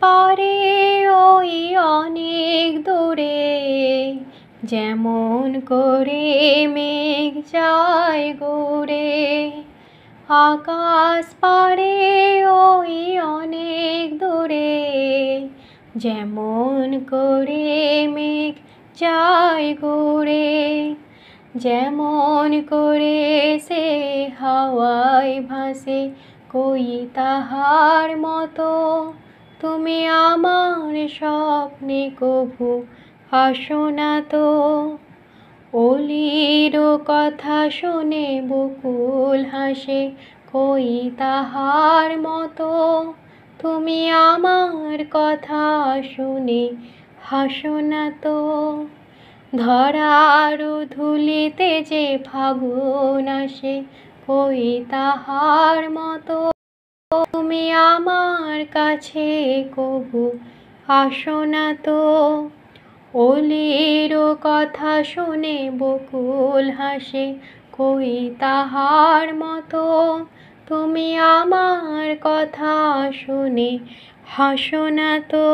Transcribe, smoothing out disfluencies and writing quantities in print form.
পারে ওই অনেক দূরে, যেমন করে মেঘ যায় ঘুরে। আকাশ পারে ওই অনেক দূরে, যেমন করে মেঘ যায় ঘুরে। যেমন করে সে হাওয়ায় ভাসে, কই তাহার মতো তুমি আমার স্বপ্নে কভু আসো না তো। অলির কথা শুনে বকুল হাসে, কই তাহার মতো তুমি আমার কথা শুনে হাসো না তো। ধরার ধুলিতে যে ফাগুন আসে, কই তাহার মতো তুমি আমার কাছে কভু আসো না তো। অলির কথা শুনে বকুল হাসে, কই তাহার মতো তুমি আমার কথা শুনে হাসো না তো।